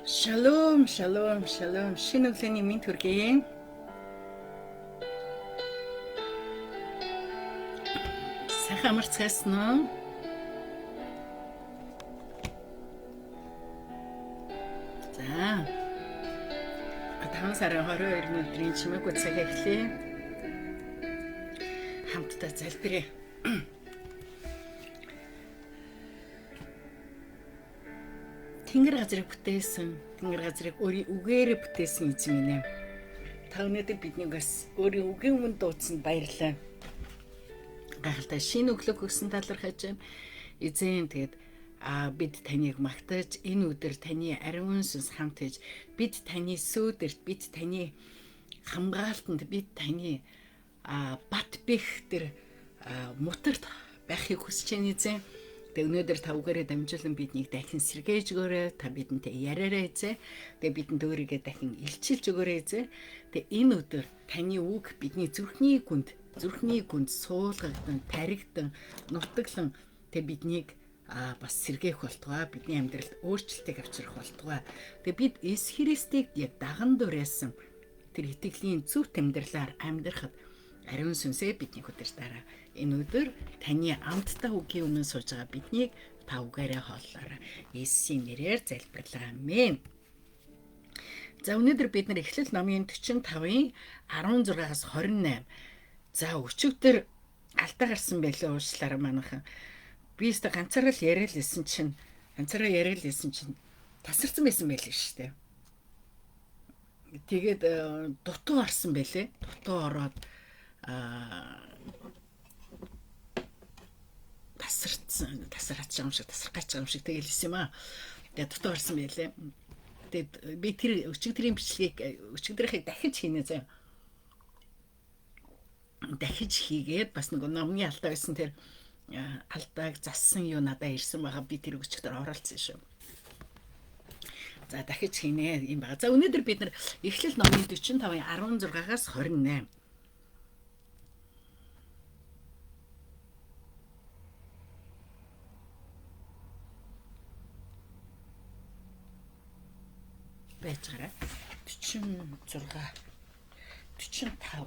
Шалом, шалом, шалом. Шинэ өглөөний мэнд хүргэе. Сайхан амарцгаасан уу? За. 5 сарын 22-ны өдрийн чимээгүй цаг эхлэе. Хамтдаа залбирая. Тэнгэр газрыг бүтээсэн, тэнгэр газрыг өөрийн үгээрээ бүтээсэн эзэн минь ээ. Та өнөөдөр биднийг бас өөрийн үгийн өмнө дуудсанд баярлалаа. Гайхалтай шинэ өглөө өгсөн талархаж байна. Эзэн тэгээд бид таныг магтаж энэ өдөр таны ариун сүнс хамт хийж бид таны сүүдэрт бид таны хамгаалтанд бид таны бат бэх тэр мутарт байхыг хүсэж байна эзэн. Тэгээ өнөөдөр та үгээрээ дамжуулан биднийг дахин сэргээж өгөөрэй. Та бидэнтэй яриараа эзэн. Тэгээ бидэнд өөрийгөө дахин илчилж өгөөрэй эзэн. Тэгээ энэ өдөр таны үг бидний зүрхний гүнд суулгагдан, таригдан, нутаглан тэгээ биднийг бас сэргээх болтугай, бидний амьдралд өөрчлөлтийг авчрах болтугай. Тэгээ бид Есүс Христийг яг даган дуурайсан тэр итгэлийн зөв амьдралаар амьдрахад ариун сүнсээ бидний хөдөлтөөрэй. Энэ өдөр таны амттай үгийн өмнө сууж байгаа биднийг та үгээрээ хооллоорой. Есүсийн нэрээр залбирлаа. Амен. За өнөөдөр бид нар Эхлэл номын 45-ын 16-аас 28. За өчигдөр алдаа гарсан байлаа уучлаарай манайхан. Би өөртөө ганцаараа яриад лсэн чинь тасарсан байсан байлээ шүү дээ. Тэгээд дутуу орсон байлээ. Дутуу ороод тасарч байгаа юм шиг тэгэл хэлсэн юм аа. Тэгээд дутуу орсон байлээ. Тэгээд би тэр өчигдрийн өчигдрийнхээ дахиж хийнэ заа. Дахиж хийгээд бас нэг номны алдаа байсан тэр алдааг зассан юу надад ирсэн байгаа. Би тэр өчигдөр оролцсон шүү. За дахиж хийнэ юм байгаа. За өнөөдөр бид нар Эхлэл номын 45-ын 16-аас 28. Байцгаараа 46 45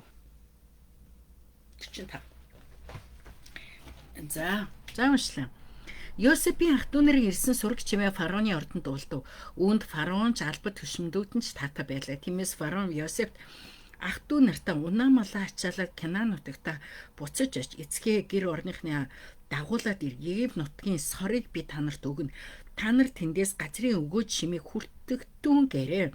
За уншлаа. Йосепийн ах дүү нарын ирсэн сураг чимээ фараоны ордонд дуулдав. Үүнд фараон ч албад хөшмөдүүд нь ч таатай байлаа. Тиймээс фараон Йосепт ах дүү нартаа унаа малаа ачаалаад Канаан нутагта буцаж аж эцгээ гэр орныхны дагуулад ир. Египт нутгийн сорыг би танарт өгнө. Та нар тэндээс газрын өгөөж шимийг хүртэгдүүн гэрээ.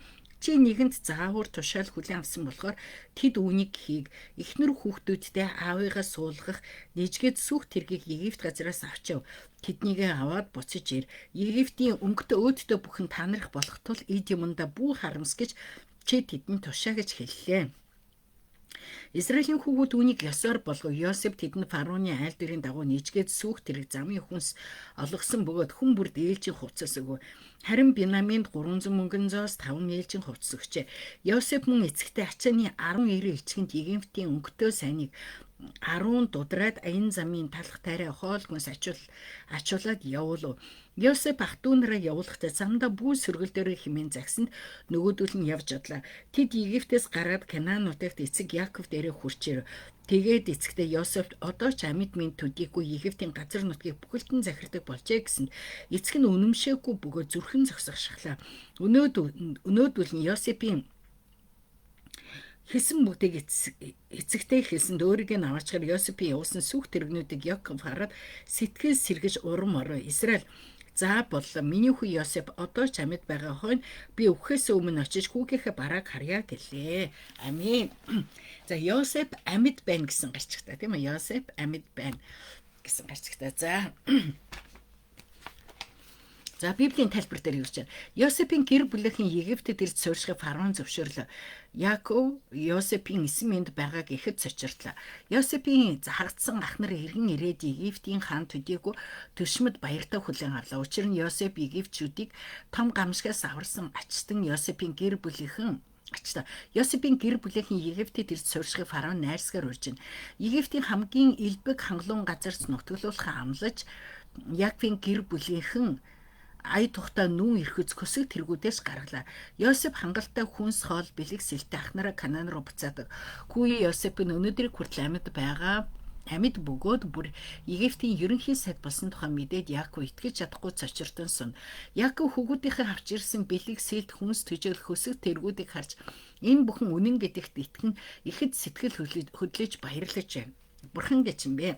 Чи нэгэнд заавар тушаал хүлээн авсан болохоор тэд үүнийг хийг. Эхнэр хүүхдүүдтэй аавыгаа суулгах нэжгээд сүх тэргийг Египт газраас авчив. Тэднийг аваад буцаж ир. Египтийн өнгөтэй өөдтэй бүхэн танарх болох тул эд юмдаа бүү харамс гэж чи тэдэнд тушаа гэж хэллээ. Израилийн хүүгүүд үүнийг ёсоор болгов. Йосеп тэдэнд фараоны айл дээрийн дагуу нийжгээд сүх тэрэг замын хүнс олгосон бөгөөд хүн бүр ээлжийн хувцас өгөв. Харин Бинаминд 300 мөнгөн зоос 5 ээлжийн хувцас өгчээ. Йосеп мөн эцэгтэй ачааны 19 элчгэнд Египтийн өнгөтэй сайныг 10 дудраад аян замын талх тайраа хоол хүнс ачуулаад явуулав. Йосеп ах дүү нараа явуулахдаа замдаа бүү сөргөл дээр химэн загсанд нөгөөдөл нь явж одлаа. Тэд Египтээс гараад Канаан нутагт эцэг Яаков дээрээ хүрчээр. Тэгээд эцэгтэй Йосеф одоо ч амьд минь төдийгүй Египтийн газар нутгийг бүхэлдэн захирдаг болжээ гэсэнд эцэг нь үнэмшээгүй бөгөөд зүрхэн зогсгошглаа. Өнөөдөл нь Йосепийн хэлсэн бүгдийг эцэгтэй хэлсэнд өөрийг нь аваачаар Йосепийн явуулсан сүх тэрэгнүүдийг Яков хараад сэтгэл сэргэж урам ороо. Израиль за боллоо. Миний хүү Йосеп одоо ч амьд байгаа хойно би өвхөөс өмнө очиж хүүгийнхээ барааг харьяа гэлээ. Амин. За Йосеп амьд байна гэсэн гарчигтай тийм ээ. Йосеп амьд байна гэсэн гарчигтай. За Библийн тайлбар дээр юу гэж байна? Йосепийн гэр бүлийнхэн Египтэд ирж суурьшихыг фараон зөвшөөрлөө. Яаков Йосепийн эсмэнд байгааг ихэд сочирдлаа. Йосепийн хагдсан ах нар эргэн ирээд Египтийн хаан төдийгүй төшмөд баяртай хүлээн авлаа. Учир нь Йосеп Египтчүүдийг том гамшигаас аварсан ачтан Йосепийн гэр бүлийнхэн Египтэд ирж суурьшихыг фараон найрсгаар урьж байна. Египтийн хамгийн элбэг хангалуун газарт нутаглуулахаа амлаж Яаковын гэр бүлийнхэн ая тухта нүүн эрхэц көсөг тэргүүдээс гаргалаа. Йосеф хангалттай хүнс хоол бэлэг сэлтэй ахнараа Канаан руу буцаадаг. Хүү Йосефын өнөөдрийг хүртэл амьд бөгөөд бүр Египтийн ерөнхий сайд болсон тухай мэдээд Яаков итгэж чадахгүй цочиртон сун. Яаков хүүгүүдийнхээ авч ирсэн бэлэг сэлд хүнс төжөөл хөсөг тэргүүдийг харж энэ бүхэн үнэн гэдэгт итгэн ихэд сэтгэл хөдлөж баярлаж байна. Бурхан гэж юм бэ.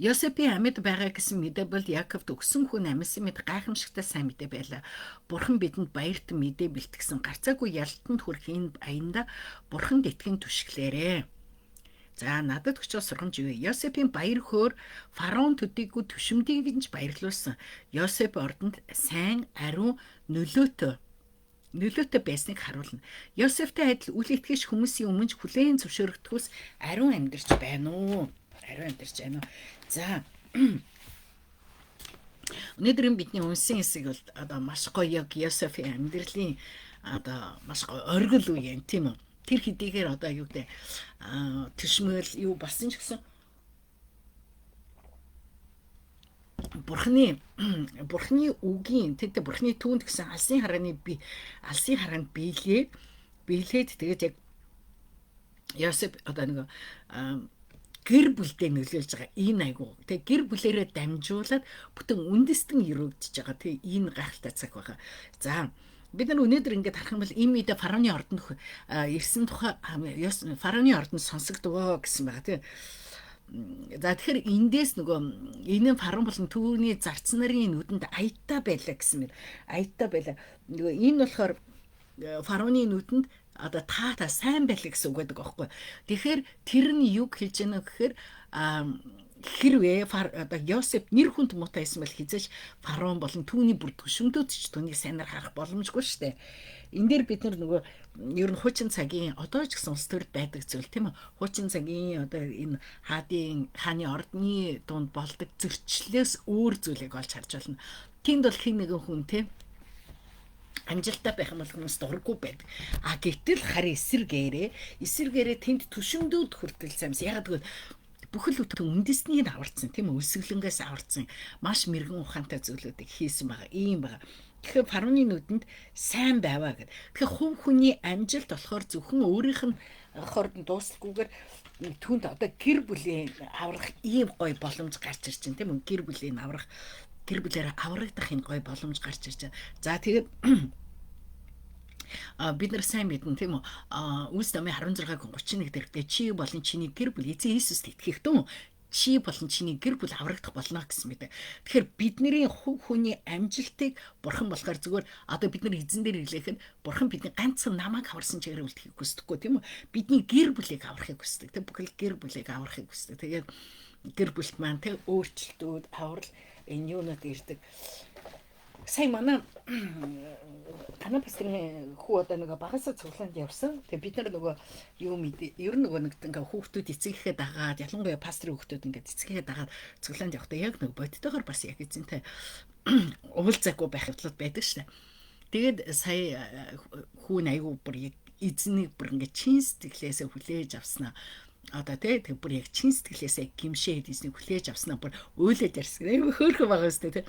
Йосефийн амьд байгаа гэсэн мэдээ бол Яаковд өгсөн хүн амьсан мэд гайхамшигтай сайн мэдээ байлаа. Бурхан бидэнд баярт мэдээ бэлтгэсэн. Гарцаагүй ялалтанд хүрэх энэ аянда Бурханд итгэн түшглээрээ. За надад өчөө сургамж юу? Йосефийн баяр хөөр фараон төдийгүй түшимдийг нь баярлуулсан. Йосеф ордонд сайн, ариун, нөлөөтэй байсныг харуулна. Йосефтэй адил үл итгэж хүмүүсийн өмнө хүлээн зөвшөөрөгдөхөөс ариун амьдарч байна уу? За өнөөдөр бидний унсан хэсэг бол одоо маш гоё яг Йосефийн амьдралын одоо маш гоё оргил үе юм тийм үү? Тэр хэдийгээр одоо юу гэдэг төшмөл юу болсон ч гэсэн Бурхны үгийн тэд Бурхны түүнд гэсэн алсын хараанд биелээд тэгээд яг Йосеф одоо нэг гэр бүлдээ нөлөөлж байгаа энэ айгуу. Тэгээ гэр бүлээрээ дамжуулаад бүтэн үндэстэн өрөөдж байгаа. Тэгээ энэ гайхалтай цаг байгаа. За бид нар өнөөдөр ингэж харах юм бол энэ мэдээ фараоны ордонд ирсэн тухай фараоны ордонд сонсогдвоо гэсэн байгаа тийм. За тэгэхээр эндээс нөгөө энэ фараон болон түүний зарц нарын нүдэнд аятаа байлаа гэсэн мэр. Аятаа байлаа. Нөгөө энэ болохоор фараоны нүдэнд одоо та сайн байлаа гэсэн үг гэдэг аахгүй. Тэгэхээр тэр нь юу хэлж яана гэхээр хэрвээ одоо Йосеф нэр хүнд муутай байсан бол хизээч фараон болон түүний бүр төшөмдөөд ч түүнийг сайнаар харах боломжгүй шүү дээ. Энэ дээр бид нар нөгөө ер нь хуучин цагийн одоо ч гэсэн улс төрд байдаг зүйл тийм үү? Хуучин цагийн одоо энэ хааны ордны дунд болдог зөрчлөөс өөр зүйлийг олж харж байна. Тэнд бол хэн нэгэн хүн тийм амжилттай байх юм бол хүмүүс дурггүй байдаг. Гэтэл харин эсэргээрээ тэнд төшөмдөөд хүртэл самс ягаад гэвэл бүхэл бүтэн үндэснийг аварцсан тийм үү? Өсөглөнгөөс аварцсан маш мэрэгэн ухаантай зүйлүүдийг хийсэн байгаа. Ийм байгаа. Тэгэхээр фараоны нүдэнд сайн байваа гэд. Тэгэхээр хүний амжилт болохоор зөвхөн өөрийнх нь хорд дуусахгүйгээр түүнд одоо гэр бүлийн аврах ийм гоё боломж гарч ирж байна тийм үү? Гэр бүлээр аврагдах энэ гоё боломж гарч ирж байна. За тэгээд бид нар сайн мэднэ тийм үү? Үлс намын 16:31 дээр чи болон чиний гэр бүл эзэн Иесуст итгэхтэн чи болон чиний гэр бүл аврагдах болно гэсэн мэт. Тэгэхээр бидний хүний амжилтыг Бурхан болохоор зүгээр одоо бид нар эзэн дээр ирлэхэд Бурхан бидний ганцхан намайг аварсан чигээр үлдэхийг хүсдэггүй тийм үү? Бидний гэр бүлийг аврахыг хүсдэг. Тэг бүхэл гэр бүлийг аврахыг хүсдэг. Тэгээд гэр бүлт маань тэг өөрчлөлтүүд аврал энэ юунад ирдэг. Сая манай танаа пастрын хүү одоо нэг багасаа цуглаанд явсан. Тэгээ бид нар нөгөө юу мэдээ ер нь нөгөө нэг ингээ хүүхдүүд эцэгийнхээ дагаад ялангуяа пастрын хүүхдүүд ингээ эцэгийнхээ дагаад цуглаанд явахдаа яг нэг бодтойгоор бас яг эзэнтэй уулзаагүй байх явдлууд байдаг шнэ. Тэгээд сая хүү айгуу бүр эзнийг бүр ингээ чин сэтгэлээсээ хүлээж авснаа. Одоо тэг бүр яг чин сэтгэлээсээ гимшээд эзнийг хүлээж авснаа бүр уйлаад ярьсан. Айгуу хөөрхөн байгаа өстэй тэг.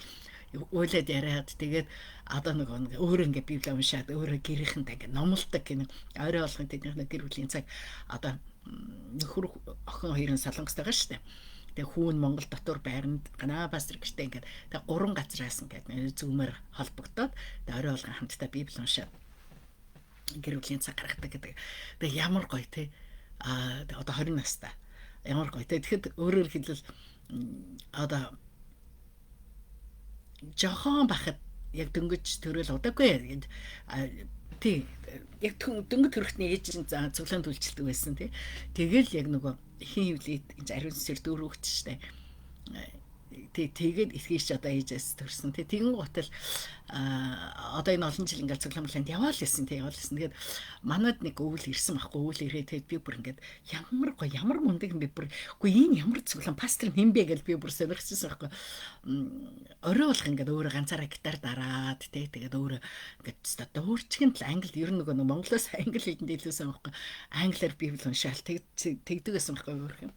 Уйлаад яриад тэгээд одоо нэг өөрөө ингээ библи уншаад өөрөө гэрийнхэнтэй ингээ номлодог гэнэ орой болгон тэдний гэр бүлийн цаг одоо нөхөр охин хоёрын солонгостой байгаа шүү дээ. Тэгээ хүүн Монгол дотор байранд гана пастор гэртээ ингээ тэг 3 газраас ингээ зүүмээр холбогдоод орой болгон хамтдаа библи уншаад гэр бүлийн цаг гаргадаг гэдэг. Тэгээ ямар гоё те одоо 20 настай ямар гоё те тэгэхэд өөрөөр хэлбэл одоо жохон бахад яг дөнгөж төрөл удаагүй тий яг дөнгөж төрөхний ээж нь цуглаанд үйлчлдэг байсан тий тэгэл яг нөгөө хин хөвлөд ариун сүсэр дөрөвч штэ тэгээд итгэж одоо ээжээс төрсөн тий тэгэн готл одоо энэ олон жил ингээд цуглаамланд яваал лсэн тэгээд манад нэг өвөл ирсэн байхгүй өвөл ирээ тэгээд би бүр ингээд ямар мундаг юм бэ бүр үгүй энэ ямар цуглаам пастор хэмбэ гэж би бүр сонирхчихсан байхгүй орой болох ингээд өөрөө ганцаараа гитар дараад тэгээд өөрөө ингээд өөрчлөгөн л англи ер нь нөгөө Монголоос англи хэлэнд илүүсэн байхгүй англиар библи уншаал тэгдэг байсан байхгүй өөр юм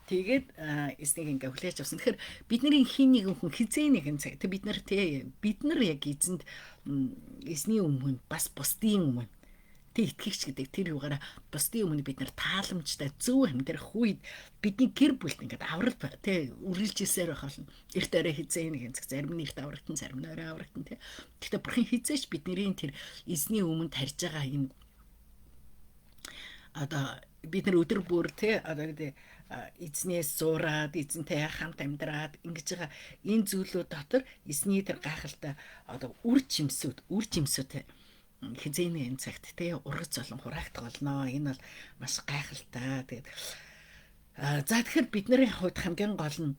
Тэгээд эснийг ингээ хүлээж авсан. Тэгэхээр бидний хин нэгэн хүн хизээ нэгэн цаг бид нар яг эзэнд эзний өмнө бас бусдын өмнө итгэгч гэдэг тэр югаараа бусдын өмнө бид нар тааламжтай зөв амьдрах үед бидний гэр бүлд ингээд аврал үргэлжилсээр байх болно. Эрт орой хизээ нэгэн цаг зарим нь эрт аврагтан зарим нь орой аврагтан тий. Гэхдээ бурхан хизээч бидний тэр эзний өмнө тарьж байгаа энэ одоо бид нар өдөр бүр тий одоо гэдэг эзнээс зураад эзэнтэй хамт амьдраад ингэж байгаа энэ зүйлүүд дотор эзний тэр гайхалтай одоо үр жимсүүд хизээний энэ цагт тий ургац болон хураагдах болно. Энэ бол маш гайхалтай. Тэгээд за тэгэхээр бидний хувьд хамгийн гол нь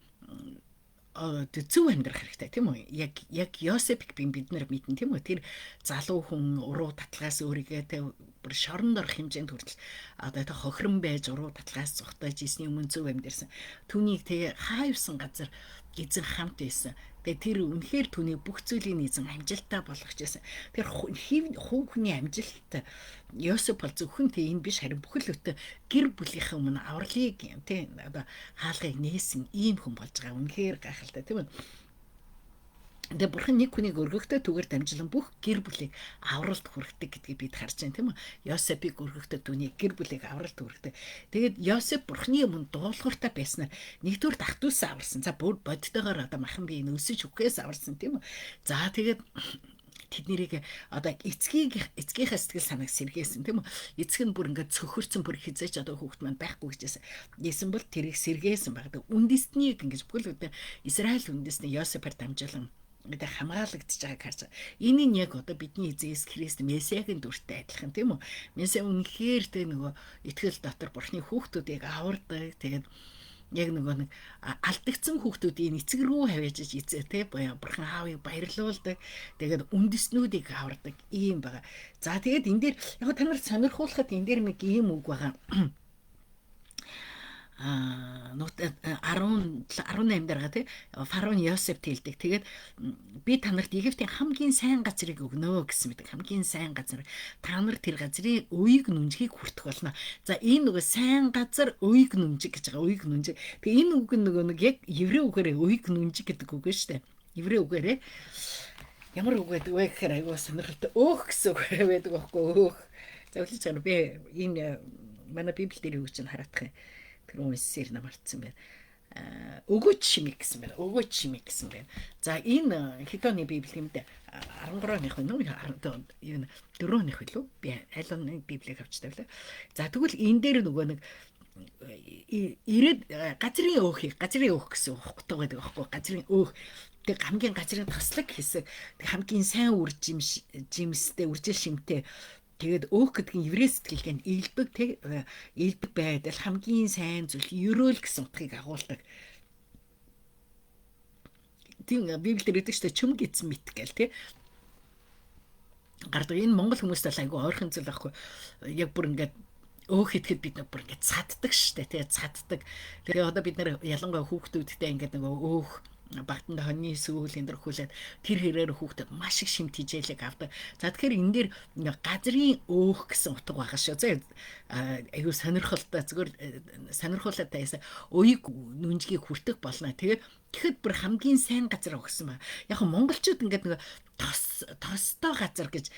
зөв амьдрах хэрэгтэй тийм үү? Яг Йосепыг бид нар мэднэ тийм үү? Тэр залуу хүн уруу татлагаас өөрийгөө тэ бүр шоронд орох хэмжээнд хүртэл одоо тэ хохирон байж уруу татлагаас зугатаж эзний өмнө зөв амьдрсан. Түүнийг тэгээ хаавсан газар эзэн хамт байсан. Тэгээ тэр үнэхээр түүний бүх зүйлийг эзэн амжилттай болгочихсон. Тэр хүүхний амжилт Йосеп бол зөвхөн тэ энэ биш харин бүхэл бүтэн гэр бүлийнхээ өмнө авралыг тэ одоо хаалгыг нээсэн ийм хүн болж байгаа. Үнэхээр гайхалтай тийм үү? Тэгээ бурхан нэг хүнийг өргөхтэй түгээр дамжлан бүх гэр бүлийг авралт хүргэдэг гэдгийг бид харж байна тийм үү? Йосепыг өргөхтэй түүний гэр бүлийг авралт хүргэдэг. Тэгээд Йосеп бурханы өмнө дуулууртай байснаар нэгдүгээр дахтуусаа аварсан. За бүр бодтойгоор одоо махан би энэ өсөж үхээс аварсан тийм үү? За тэгээд тэднэрийг одоо эцгийнхээ сэтгэл санааг сэргээсэн тийм үү? Эцэг нь бүр ингээд цөхөрцөн бүр хизээч одоо хүүхэд маань байхгүй гэжсэн. Ийсэн бол тэрийг сэргээсэн байдаг. Үндэстнийг ингэж бүхэл бүтэн Израиль үндэстний Йосепээр дамжуулан гэдэг хамгаалагдж байгааг харж байгаа. Энэ нь яг одоо бидний эзэн Есүс Христ Месиагийн дүртэй адилхан тийм үү? Месиа үнэхээр тэ нөгөө итгэл дотор бурхны хүүхдүүдийг авардаг. Тэгээд яг нөгөө нэг алдагдсан хүүхдүүдийн эцэг рүү хавьяаж эзээ тэ бурхан аавыг баярлуулдаг. Тэгээд үндэснүүдийг авардаг ийм байгаа. За тэгээд энэ дээр яг та нарт сонирхуулахад энэ дээр нэг ийм үг байгаа. 18 дараа тий фараон Йосеп хэлдэг. Тэгээд би та нарт Египтийн хамгийн сайн газрыг өгнө гэсэн мэт. Хамгийн сайн газар. Та нар тэр газрын үеиг нүнжгийг хүртэх болно. За энэ нөгөө сайн газар үеиг нүнжиг гэж байгаа. Үеиг нүнжиг. Тэгээ энэ үг нөгөө нэг яг еврей үгээрээ үеиг нүнжиг гэдэг үг шүү дээ. Еврей үгээрээ ямар үг гэдэг вэ гэхээр айгуу сонирхолтой. Өөх гэсэн үг байдаг байхгүй өөх. За үлээж чана би энэ манай Библи дээр юу гэж хараадах юм. Тэр үнсээр намартсан байна. Өгөөч шимиг гэсэн байна. Өгөөч шимиг гэсэн байна. За энэ Хитоны Библи гэмдэ 13-ных нь 4-ных билүү? Би аль нэг Библийг авч тавлаа. За тэгвэл энэ дээр нөгөө нэг ирээд газрын өөх гэсэн утга байдаг аахгүй газрын өөх тэг хамгийн газрын таслаг хэсэг хамгийн сайн үр жимстэй үржил шимтэй. Тэгээд өөх гэдэг нь еврей сэтгэлгээнд илбэг байдал хамгийн сайн зүйл ерөөл гэсэн утгыг агуулдаг. Тийм Библиэр өгдөг шүү дээ чөмг эзэн мэт гэл тий. Гардаг энэ монгол хүмүүст л айгүй ойрхон зүйл байхгүй. Яг бүр ингээд өөх итгэхэд бид бүр ингээд цаддаг шүү дээ тий цаддаг. Тэгээ одоо бид нар ялангуяа хүүхдүүдтэй ингээд нөгөө өөх багтанд хоньны сүүл энэ хөлээд тэр хэрээр хүүхдэд маш их шимт хижээлэг авдаг. За тэгэхээр энэ дээр газрын өөх гэсэн утга байгаа шүү. За аюу сонирхолтой зүгээр сонирхуулаад таясаа уяг нүнжгийг хүртэх болно. Тэгэхэд бүр хамгийн сайн газар өгсөн ба. Яг нь монголчууд ингээд нэг тостой газар гэж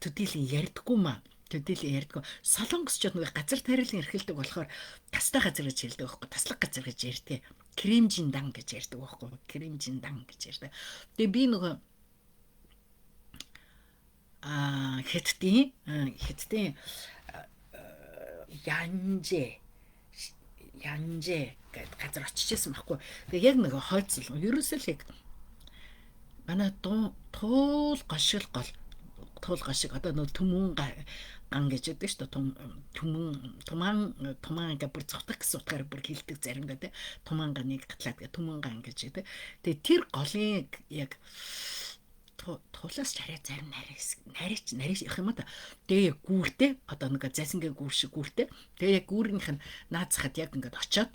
төдийлөн ярьдаггүй маа. Ярьдгүй. Солонгосчууд нэг газар тариалан эрхэлдэг болохоор тастай газар гэж хэлдэг байхгүй. Таслаг газар гэж ярьдаг. Кремжин дан гэж ярьдаг байхгүй. Кремжин дан гэж ярьдаг. Тэгээ би нөгөө хятадын янжээ гэдэг газар очижсэн байхгүй. Тэгээ яг нэг хойцол. Ерөөсөө л яг манай туул гошил гол туул гашиг одоо нөө төмөн ган гэж яддаг шүү дээ. Тумаан ингээ бүр цовтох гэсэн утгаар бүр хэлдэг заримдаа тий. Тумаан ганыг гатлаад гэ төмөн ган гэж яддаг. Тэгээ тэр голын яг туулаас чараа зарим нарийч явах юм да. Тэгээ гүүртэй одоо нэг засангээ гүүр шиг гүүртэй. Тэгээ яг гүүрийнх нь наацхад яг ингээд очоод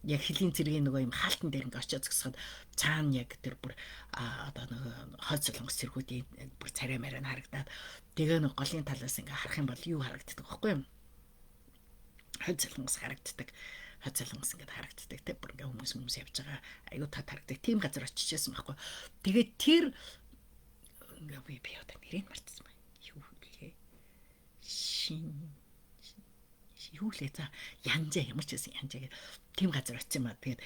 яг хилийн цэргийн нөгөө юм хаалтан дээр ингээд очоод зогсоход цаана яг тэр бүр одоо нөгөө хойд солонгос цэргүүдийн бүр царай мараа харагдаад тэгээ нэг голын талаас ингээд харах юм бол юу харагддаг вэ хөөе? Хойд солонгос харагддаг. хот солонгос ингээд харагддаг те бүр ингээд хүмүүс явж байгаа аюу тат харагддаг тийм газар очижсэн байхгүй. Тэгээд тэр ингээд би одоо нэрийг мартсан байна. Юу лээ? Юу лээ за янжаа ямар ч байсан янжаа гэх тийм газар очив маа. Тэгээд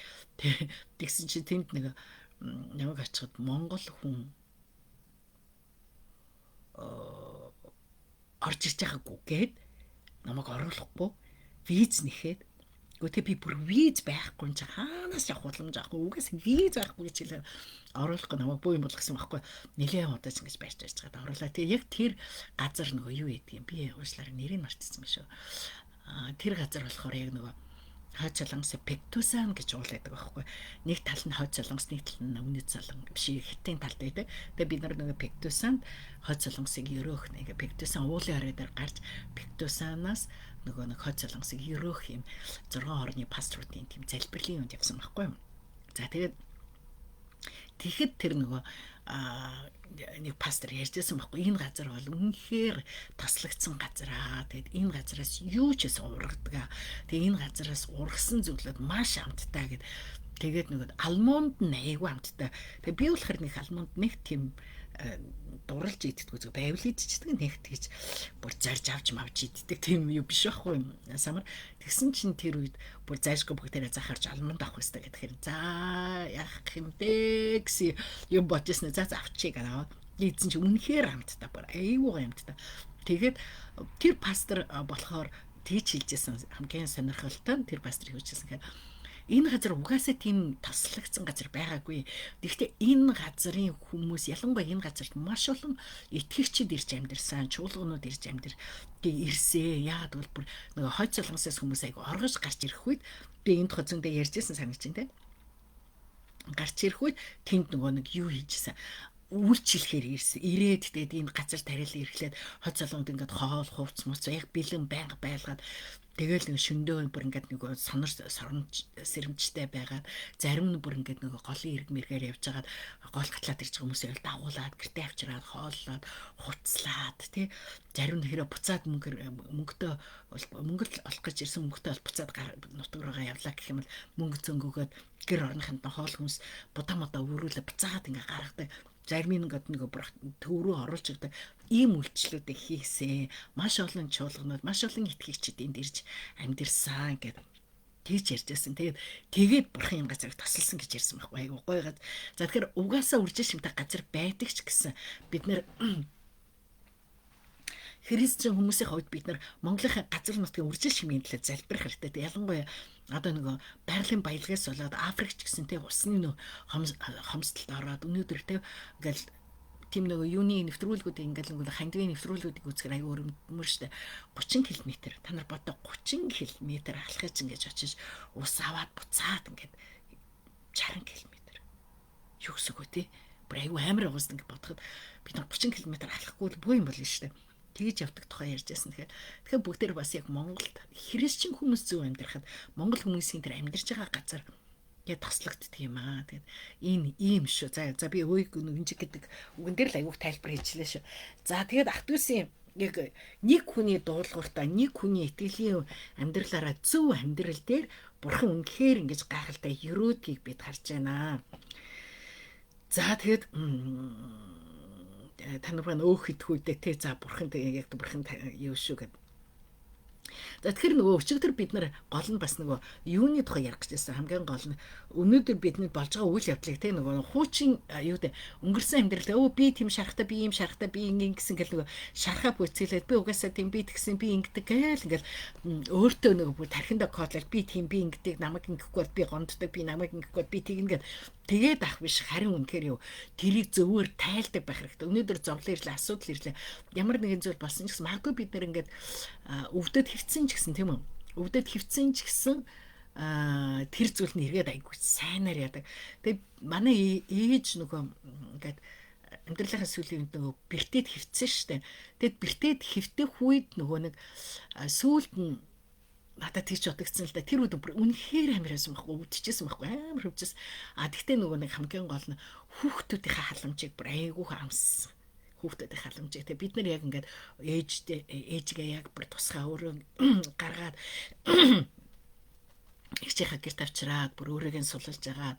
тэгсэн чи тэнд нэг намайг очиход монгол хүн орж ирж байгаагүй гээд намайг оруулахгүй виз нэхэд гэхдээ би бүр виз байхгүй юм чи хаанаас явах боломж авахгүй угаас виз байхгүй гэж хэлээ оруулахгүй намайг буу юм болгосон байхгүй нэлээд удаж ингэж барьж байгаа оруулаа тэгээ яг тэр газар нөгөө юу гэдэг юм би уушлаар нэрийг мартсан юм шүү тэр газар болохоор яг нөгөө хойд солонгосын Пектусан гэж уулаадаг байхгүй. Нэг тал нь хойд солонгос, нэг тал нь өмнөд солонгос биш хятадын талд байдаг. Тэгээ бид нар нөгөө Пектусанд хойд солонгосыг өрөөх нэг Пектусан уулын орой дээр гарч Пектусанаас нөгөө нэг хойд солонгосыг өрөөх юм 6 орны паспортын тийм залбирлын юунд явсан байхгүй. За тэгэхэд тэр нөгөө нэг пастор ярьжсэн байхгүй энэ газар бол үнэхээр таслагдсан газар тэгээд энэ газараас юу ч гэсэн ургадаг. Тэгээд энэ газараас ургасан зүйлүүд маш амттай гэд тэгээд нөгөө алмонд айгүй амттай. Тэгээд би болохоор нэг алмонд нэг тийм дурлж иддэг зүг байвал идчихдэг нэг тэгж бүр зарж авч мавж иддэг тийм юу биш байхгүй самар тэгсэн чинь тэр үед бүр зайшгүй бүгдээрээ захарж алмонд авах хэрэгтэй гэхээр за яах юм бэ гэсэн юм бодчихсон за авчиг аваад ийдсэн чинь үнэхээр амттай бүр айгүй амттай тэгээд тэр пастор болохоор тэгж хэлжсэн хамгийн сонирхолтой тэр пастор хэлжсэн гэхээр энэ газар угаасаа тийм таслагдсан газар байгаагүй. Гэхдээ энэ газрын хүмүүс ялангуяа энэ газарт маш олон итгэгчид ирж амьдэрсэн, чуулганууд ирж ирсээ. Яагаад гэвэл нөгөө хойд солонгосоос хүмүүс айгу оргож гарч ирэх үед би энэ тухай зөндөө ярьжсэн санагч юм те. Гарч ирэх үед тэнд нөгөө нэг юу хийжсэн үйлчлэхээр ирээд тэгээд энэ газар тариал ирэхлээр хойд солонгод ингээд хоол хувц муц яг бэлэн байнга байлгаад тэгэл нэг шөндөө бүр ингээд нэг сонор сэрэмжтэй байгаад зарим нь бүр ингээд нэг голын ирэг мэргээр явж байгаад гол гатлаад ирж байгаа хүмүүсээ дагуулад гэртээ авчираад хооллоод хуцлаад тий зарим нь хэрэг буцаад мөнгөтэй олох гэж ирсэн мөнгөтэй буцаад нутаг руугаа явлаа гэх юм бол мөнгө зөнгөөгөөд гэр орныханд хоол хүмүүс будаа модаа өрүүлээ буцаад ингээд гаргадаг зарим нь ингээд нэг төв рүү оруулж өгдөг ийм үйлчлүүдийг хийсэн маш олон чуулганууд маш олон итгэгчид энд ирж амьдэрсэн гэдэг тэгж ярьжсэн. Тэгээд бурхан юм газарыг тосолсон гэж ярьсан байхгүй айгу гойгаад. За тэгэхээр угаасаа үржил шимтэй газар байдаг ч гэсэн бид нэр христчэн хүмүүсийн хувьд бид нар Монголын газар нутгийн үржил шимийн төлөө залбирах хэрэгтэй. Ялангуяа одоо нөгөө байгалийн баялагаас болоод Африкч гэсэн те усны нөө хомсдолд ороод өнөөдөр те ингээл тийм нөгөө юуны нэвтрүүлгүүд ингээл хандивын нэвтрүүлгүүдийг үзэхээр аягүй өрөмөр штэ 30 км та нар бодоо 30 км алхаж ингэж очиж ус аваад буцаад ингээд 60 км юу гэсэн үг те бүр аягүй амар уус ингээд бодоход бид нар 30 км алхахгүй боо юм болно штэ тэгж явдаг тухай ярьжсэн. Тэгэхээр бүгдээр бас яг Монголд христчин хүмүүс зөв амьдрахад монгол хүмүүсийн тэр амьдарч байгаа газар яг таслагддаг юм аа. Тэгээд энэ ийм шүү. За би өөйг нүнжиг гэдэг үгэн дээр л аягүй тайлбар хийжлээ шүү. За тэгээд ах トゥ усын яг нэг хүний дуулууртаа нэг хүний итгэлийн амьдралаараа зөв амьдрал дээр бурхан үнэхээр ингэж гайхалтай ерөөдгийг бид харж байна. За тэгээд та нар өөх идэхүйдээ те за бурхан яг бурхан юу шүү гэдэг. За тэгэхээр нөгөө өчигдөр бид нар гол нь бас нөгөө юуны тухай ярих гэжсэн хамгийн гол нь өнөөдөр бидний болж байгаа үйл явдлыг те нөгөө хуучин юу дээ өнгөрсөн амьдрал би тийм шарахтаа би ийм шарахтаа би ингэн гэсэн гэл нөгөө шархаа бүцгэлээд би угаасаа тийм би тэгсэн би ингэдэг гээл ингээл өөртөө нөгөө тархиндаа кодлол би тийм би ингэдэг намайг ингэхгүй би гонддаг би намайг ингэхгүй би тэгнэ гэд тэгээд ах биш харин үнэхээр юу тэрийг зөвөр тайлдаг байх хэрэгтэй. Өнөөдөр зовлон ирлээ асуудал ирлээ ямар нэгэн зүйл болсон ч гэсэн магадгүй бид нар ингээд өвдөд хөвцсөн ч гэсэн тийм үү өвдөд хөвцсөн ч гэсэн тэр зүйл нь эргээд айгүй сайнаар яадаг. Тэгээд манай ээж нөгөө ингээд амьдралынхаа сүүлийн үед нөгөө бэртээд хөвцсөн штэ. Тэгэд бэртээд хөвтөх үед нөгөө нэг сүүлд нь надад тийч бодогдсон л да. Тэр үед үнэхээр амирсан байхгүй өвдчихсэн байхгүй амар хөвчс. Тэгтээ нөгөө нэг хамгийн гол нь хүүхдүүдийн халамжийг бүр айгүйх амссан. Хүүхдүүдийн халамжийг те бид нар яг ингээд ээжгээ яг бүр тусгай өөрөө гаргаад Ихчийнхаа гэрт авчираад бүр өөрөөгөө суллаж агаад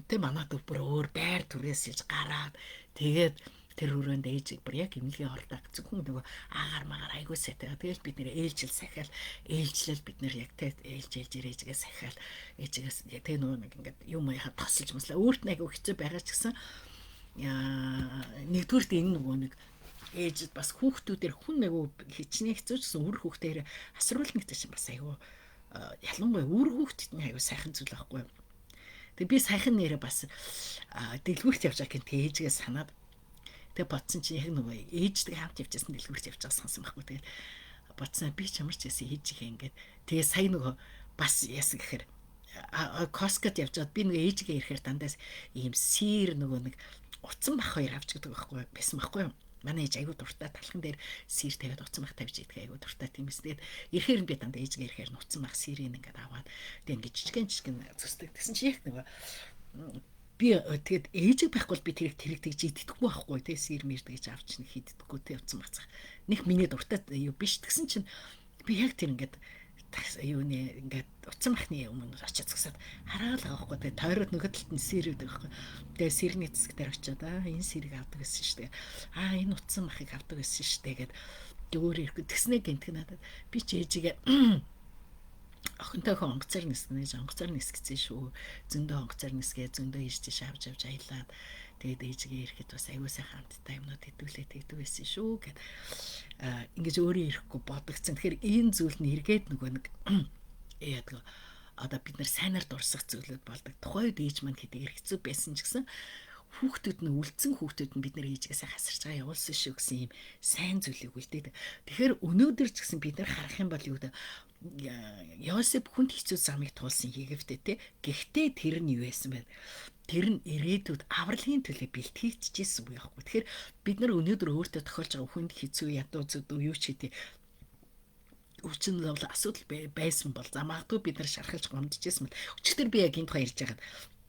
тэг манад бүр өөр байр түрээс иж гараад тэгээд тэр өрөөнд ээжийг бүр яг эмнэлгийн ордог зөвхөн нөгөө аагаар магаар айгуу сайтай. Тэгэл бид нэр ээлжил сахиал ээлжлэл бид нэр яг тэг ээлжээж ээжгээ сахиал ээжгээс тэг нөгөө нэг ингээд юм яхад тосолж маслаа өөрт нь айгуу хэцүү байгаа ч гэсэн нэгдүгürt энэ нөгөө нэг ээжд бас хүүхдүүдээр хүн нэг хичнээн хэцүү ч гэсэн үр хүүхдээр асруулна гэдэг чинь бас айгуу ялангуяа үр хүүхдэд нь аюу сайхан зүйл байхгүй. Тэг би сайхан нэрээ бас дэлгүүрт явж байгаа гэнт ээжгээ санаад тэг бодсон чи яг нөгөө ээжтэй хамт явжсэн дэлгүүрт явж байгаа сонсон байхгүй. Тэгээд бодснаа би ч ямарч яасан ээжигээ ингээд тэгээ сая нөгөө бас яасан гэхээр Коскот явжгаад би нөгөө ээжигээ ирэхээр дандаа ийм сир нөгөө нэг утсан бах хоёр авч гэдэг байхгүй байсан байхгүй. Манай ээж айгуу дуртай талхан дээр сир тавиад уцсан бах тавьж идэх айгуу дуртай тиймээс тэгээд ирэхээр би дандаа ээжгээ ирэхээр нуцсан бах сирийг ингээд аваад тэгээд ингээд жижигэн зүсдэг. Тэгсэн чи яг нөгөө би тэгээд ээжиг байхгүй бол би тэрийг тэгж идэхгүй байхгүй тий сир мэрд гэж авч нэг хийддэггүй тий уцсан бах. Нэг миний дуртай юу биш. Тэгсэн чинь би яг тэр ингээд юуны ингээд уцсан бахны өмнө очиж згсаад хараад байгаа байхгүй тэгээ тойроод нөгөө талд нь сэр үүдэг байхгүй тэгээ сэрний цэцэг дээр очиод энэ сэрийг авдаг гэсэн шүү дээ энэ уцсан бахыг авдаг гэсэн шүү дээ гэд өөр ирэхгүй тэгснэ гэнтг надад би ч ээжигээ охинтойхоо онгоцоор нисгэнэж онгоцоор нисгэсэн шүү зөндөө онгоцоор нисгээ зөндөө ирж авч аялаад тэгээд ээжигээ ирэхэд бас аюу сайхан хамттай юмнууд хэдүүлээ тэгдэг байсан шүү гэд ингэж өөрөө ирэхгүй бодогцсон. Тэгэхээр энэ зүйл нь эргээд нөгөө нэг яадаг одоо бид нар сайнаар дурсах зүйлүүд болдог. Тухайн үед ээж маань хэдийгээр хэцүү байсан ч гэсэн хүүхдүүд нь үлдсэн хүүхдүүд нь бид нар ээжгээс хасарч байгаа явуулсан шүү гэсэн ийм сайн зүйлийг үлдээдэг. Тэгэхээр өнөөдөр ч гэсэн бид нар харах юм бол юу гэдэг Йосеф хүнд хэцүү замыг туулсан Египтэд те. Гэхдээ тэр нь юу байсан бэ? Тэр нь ирээдүйд авралын төлөө бэлтгэгдчихсэн үг яахгүй. Тэгэхээр бид нар өнөөдөр өөртөө тохиолж байгаа хүнд хэцүү ядуу зүдүү юу ч хэдий өвчин бол асуудал байсан бол за магадгүй бид нар шархалж гомдчихсэн мэл. Өчигдөр би яг энэ тухай ярьж байгаад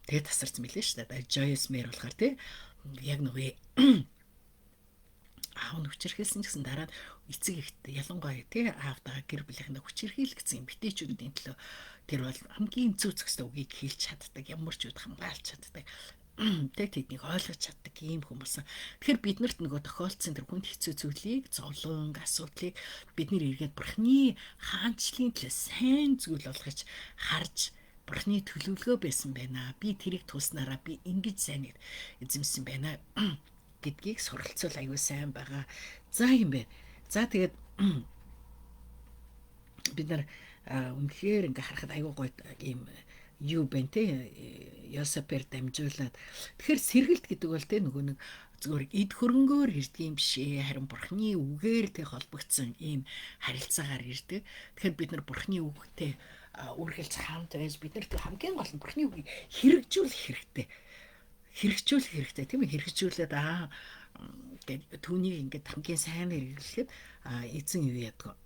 тэгээд тасарсан мэлээ шүү дээ. Joyous Mare болохоор те яг нөгөө аав нь хүчирхийлсэн гэсэн дараа нь эцэг ихт ялангуяа тий аавтайгаа гэр бүлийнхэндээ хүчирхийлгдсэн эмэгтэйчүүдийн төлөө тэр бол хамгийн зүү зөкстэй үгийг хэлж чаддаг ямар ч үед хамгаалж чаддаг тэг тэднийг ойлгож чаддаг ийм хүмүүс. Тэгэхээр биднэрт нөгөө тохиолдсон тэр хүнд хэцүү зүйлийг зовлон асуудлыг бид нэр эргээд бурхны хаанчлалын төлөө сайн зүйл болгож харж бурхны төлөвлөгөө байсан байна. Би тэрийг тулснараа би ингэж сайн эзэмсэн байна гэдгийг суралцвал аюу сайн байгаа. За юм бэ. За тэгээд бид нар үнэхээр ингээ харахад аюу гоё юм юу бэ те Йосепээр дамжуулаад тэгэхээр сэргэлт гэдэг бол те нөгөө нэг зөвхөн эд хөрөнгөөр ирдэг юм биш ээ харин бурхны үгээр те холбогдсон ийм харилцаагаар ирдэг. Тэгэхээр бид нар бурхны үгтэй үргэлж хамт байж бид нар хамгийн гол нь бурхны үгийг хэрэгжүүлэх хэрэгтэй тийм ээ хэрэгжүүлээд гэдэг түүнийг ингээд хамгийн сайн хэрэглэхэд эзэн юу яадаг